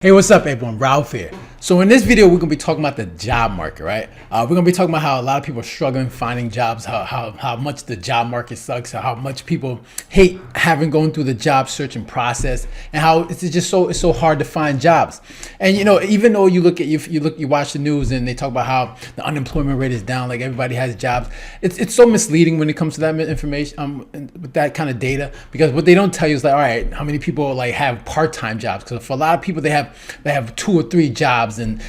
Hey, what's up, everyone? Ralph here. So in this video, we're gonna be talking about the job market, right? We're gonna be talking about how a lot of people are struggling finding jobs, how much the job market sucks, how much people hate going through the job searching process, and how it's so hard to find jobs. And even though you watch the news and they talk about how the unemployment rate is down, like everybody has jobs, it's so misleading when it comes to that information, with that kind of data, because what they don't tell you is like, all right, how many people like have part-time jobs? Because for a lot of people, they have 2 or 3 jobs, and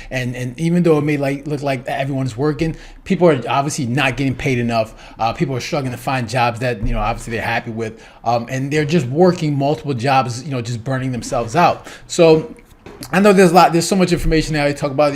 even though it may look like everyone's working, people are obviously not getting paid enough. People are struggling to find jobs that obviously they're happy with, and they're just working multiple jobs, just burning themselves out. So I know there's so much information now. You talk about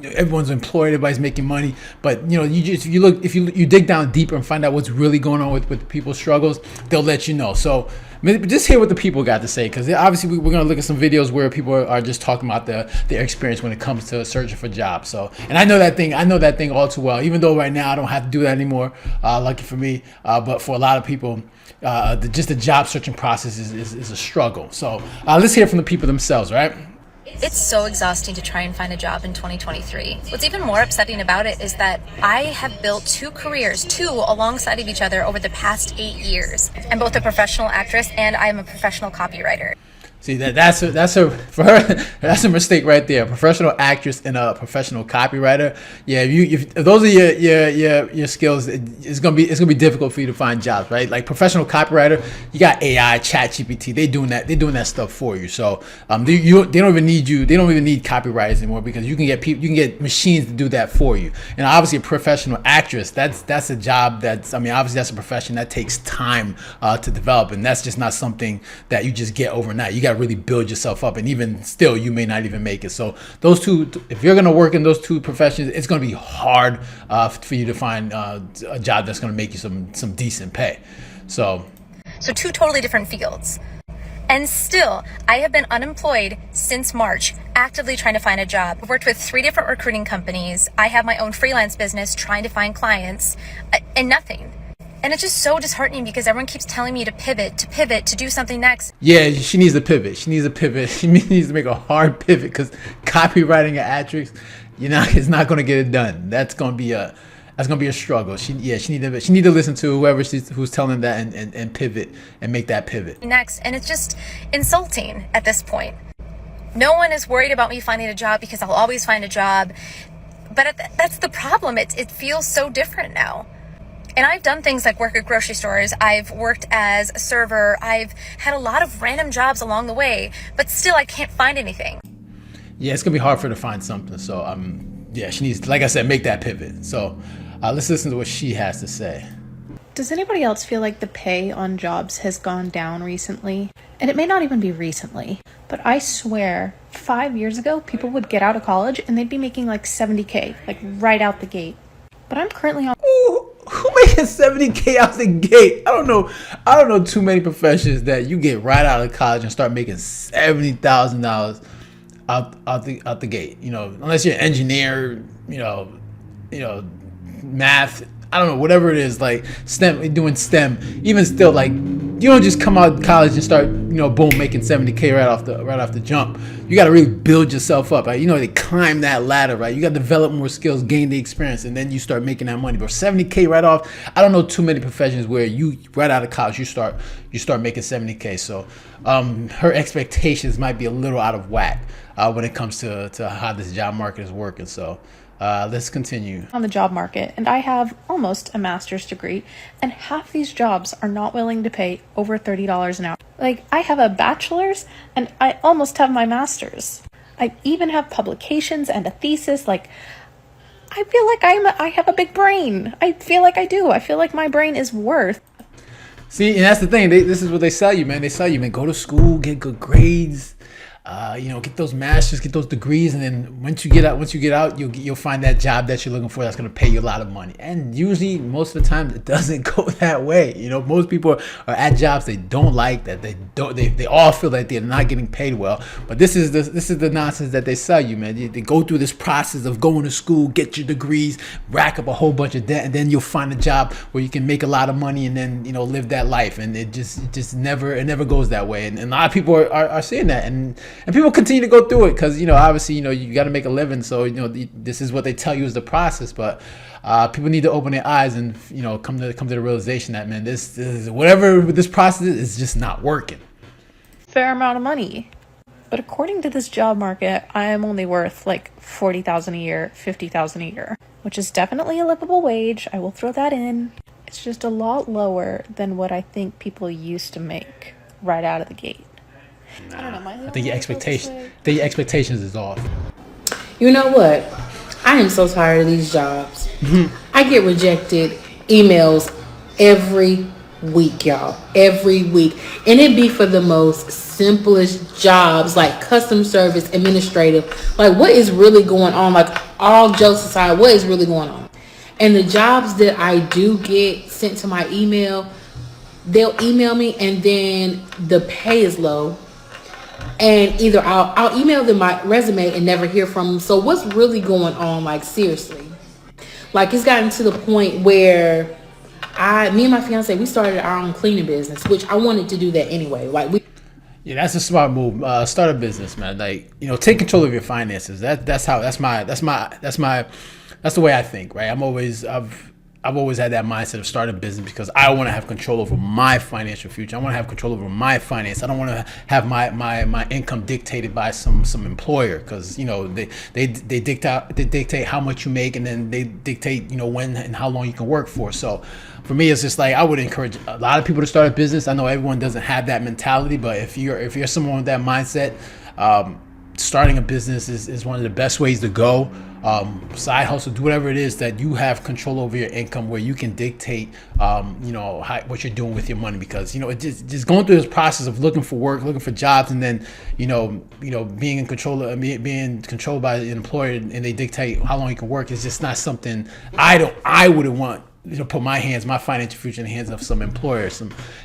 everyone's employed, everybody's making money, but if you dig down deeper and find out what's really going on with people's struggles, they'll let you know. So just hear what the people got to say, because obviously we're going to look at some videos where people are just talking about their experience when it comes to searching for jobs. So, and I know that thing all too well, even though right now I don't have to do that anymore, lucky for me, but for a lot of people, just the job searching process is a struggle. So let's hear from the people themselves, right? It's so exhausting to try and find a job in 2023. What's even more upsetting about it is that I have built 2 careers, 2 alongside of each other over the past 8 years. I'm both a professional actress and I'm a professional copywriter. See, that's for her, that's a mistake right there. A professional actress and a professional copywriter. Yeah, if those are your skills, it's gonna be difficult for you to find jobs, right? Like professional copywriter, you got AI, ChatGPT. They're doing that stuff for you. So they don't even need you. They don't even need copywriters anymore, because you can get machines to do that for you. And obviously, a professional actress, that's a job obviously that's a profession that takes time to develop, and that's just not something that you just get overnight. You got to really build yourself up, and even still you may not even make it. So those two, if you're going to work in those 2 professions, it's going to be hard for you to find a job that's going to make you some decent pay. So 2 totally different fields. And still, I have been unemployed since March, actively trying to find a job. I've worked with 3 different recruiting companies. I have my own freelance business trying to find clients, and nothing. And it's just so disheartening, because everyone keeps telling me to pivot, to do something next. Yeah, she needs to pivot. She needs to make a hard pivot, because copywriting an actress, it's not going to get it done. That's going to be a struggle. She need to listen to whoever who's telling that and pivot and make that pivot. Next, and it's just insulting at this point. No one is worried about me finding a job, because I'll always find a job. But that's the problem. It feels so different now. And I've done things like work at grocery stores. I've worked as a server. I've had a lot of random jobs along the way, but still I can't find anything. Yeah, it's gonna be hard for her to find something. So she needs, like I said, make that pivot. So let's listen to what she has to say. Does anybody else feel like the pay on jobs has gone down recently? And it may not even be recently, but I swear 5 years ago, people would get out of college and they'd be making like $70K, like right out the gate. But I'm currently on... Who making $70K out the gate? I don't know too many professions that you get right out of college and start making $70,000 out the gate. Unless you're an engineer, math. I don't know, whatever it is, like STEM, doing STEM. Even still, like, you don't just come out of college and start, boom, making $70K right off the jump. You got to really build yourself up, right? They climb that ladder, right? You got to develop more skills, gain the experience, and then you start making that money. But $70K right off, I don't know too many professions where you right out of college you start making $70K. So her expectations might be a little out of whack when it comes to how this job market is working. So let's continue. On the job market, and I have almost a master's degree, and half these jobs are not willing to pay over $30 an hour. Like, I have a bachelor's and I almost have my master's. I even have publications and a thesis. Like, I feel like I have a big brain. I feel like I do. I feel like my brain is worth. See, and that's the thing. This is what they sell you, man. They sell you, man. Go to school, get good grades. Get those masters, get those degrees, and then once you get out, you'll find that job that you're looking for that's going to pay you a lot of money. And usually, most of the time, it doesn't go that way. Most people are at jobs they don't like, that they all feel like they're not getting paid well. But this is the nonsense that they sell you, man. They go through this process of going to school, get your degrees, rack up a whole bunch of debt, and then you'll find a job where you can make a lot of money and then live that life. And it just never goes that way. And a lot of people are seeing that. And and people continue to go through it because, obviously, you got to make a living. So, this is what they tell you is the process. But people need to open their eyes and, come to the realization that, man, this whatever this process is just not working. Fair amount of money. But according to this job market, I am only worth like $40,000 a year, $50,000 a year, which is definitely a livable wage. I will throw that in. It's just a lot lower than what I think people used to make right out of the gate. I don't know. I think your expectations is off. You know what? I am so tired of these jobs. I get rejected emails every week, y'all. Every week. And it be for the most simplest jobs, like customer service, administrative. Like, what is really going on? Like, all jokes aside, what is really going on? And the jobs that I do get sent to my email, they'll email me and then the pay is low. And either I'll email them my resume and never hear from them. So what's really going on? Like, seriously. Like, it's gotten to the point where me and my fiance, we started our own cleaning business, which I wanted to do that anyway. Yeah, that's a smart move. Start a business, man. Like, take control of your finances. That's the way I think, right? I've always had that mindset of starting a business because I want to have control over my financial future. I want to have control over my finance. I don't want to have my income dictated by some employer because they dictate how much you make, and then they dictate when and how long you can work for. So for me, it's just like I would encourage a lot of people to start a business. I know everyone doesn't have that mentality, but if you're someone with that mindset, starting a business is one of the best ways to go. Side hustle, do whatever it is that you have control over your income, where you can dictate, what you're doing with your money. Because it just going through this process of looking for work, looking for jobs, and then being controlled by the employer, and they dictate how long you can work is just not something I wouldn't want. Put my financial future in the hands of some employers,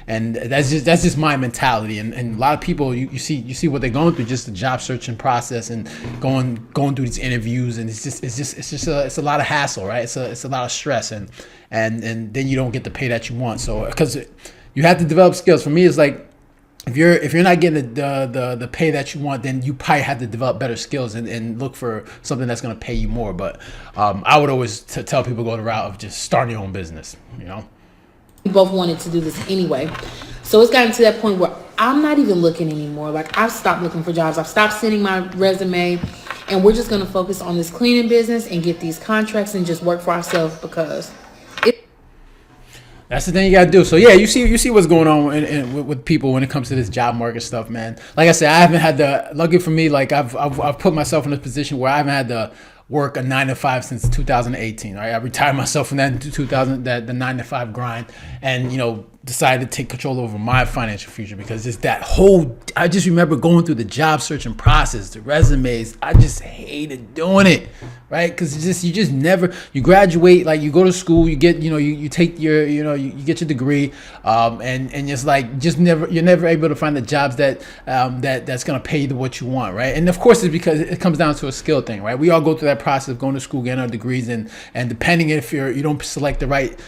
and that's just my mentality. And a lot of people, you see what they're going through, just the job searching process and going through these interviews, and it's a lot of hassle, right? It's a lot of stress, and then you don't get the pay that you want. So because you have to develop skills. For me, it's like, if you're not getting the pay that you want, then you probably have to develop better skills and look for something that's going to pay you more. But I would always tell people go the route of just starting your own business. We both wanted to do this anyway. So it's gotten to that point where I'm not even looking anymore. Like, I've stopped looking for jobs. I've stopped sending my resume, and we're just going to focus on this cleaning business and get these contracts and just work for ourselves, because that's the thing you gotta do. So yeah, you see what's going on with people when it comes to this job market stuff, man. Like I said, I haven't had lucky for me, like I've put myself in a position where I haven't had to work a 9-to-5 since 2018. Right, I retired myself from that 2000, the 9-to-5 grind, and decided to take control over my financial future, because it's that whole. I just remember going through the job searching process, the resumes. I just hated doing it, right? Because you just never. You graduate, like you go to school, you get you take your you get your degree, and it's like you're never able to find the jobs that's gonna pay you what you want, right? And of course, it's because it comes down to a skill thing, right? We all go through that process of going to school, getting our degrees, and depending if you don't select the right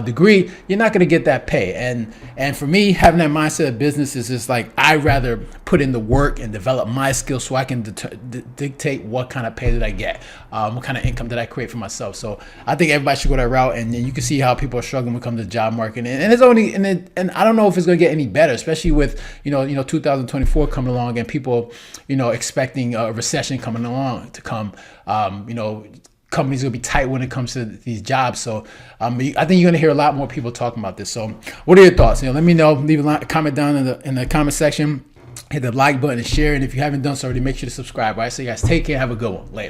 degree, you're not gonna get that pay. And for me, having that mindset of business is just like, I'd rather put in the work and develop my skills so I can dictate what kind of pay that I get, what kind of income that I create for myself. So I think everybody should go that route, and you can see how people are struggling when it comes to the job market. And it's only and I don't know if it's going to get any better, especially with 2024 coming along, and people expecting a recession coming along to come. Companies will be tight when it comes to these jobs. So I think you're going to hear a lot more people talking about this. So what are your thoughts? Let me know. Leave a comment down in the comment section. Hit the like button and share. And if you haven't done so already, make sure to subscribe. All right. So you guys take care. Have a good one. Later.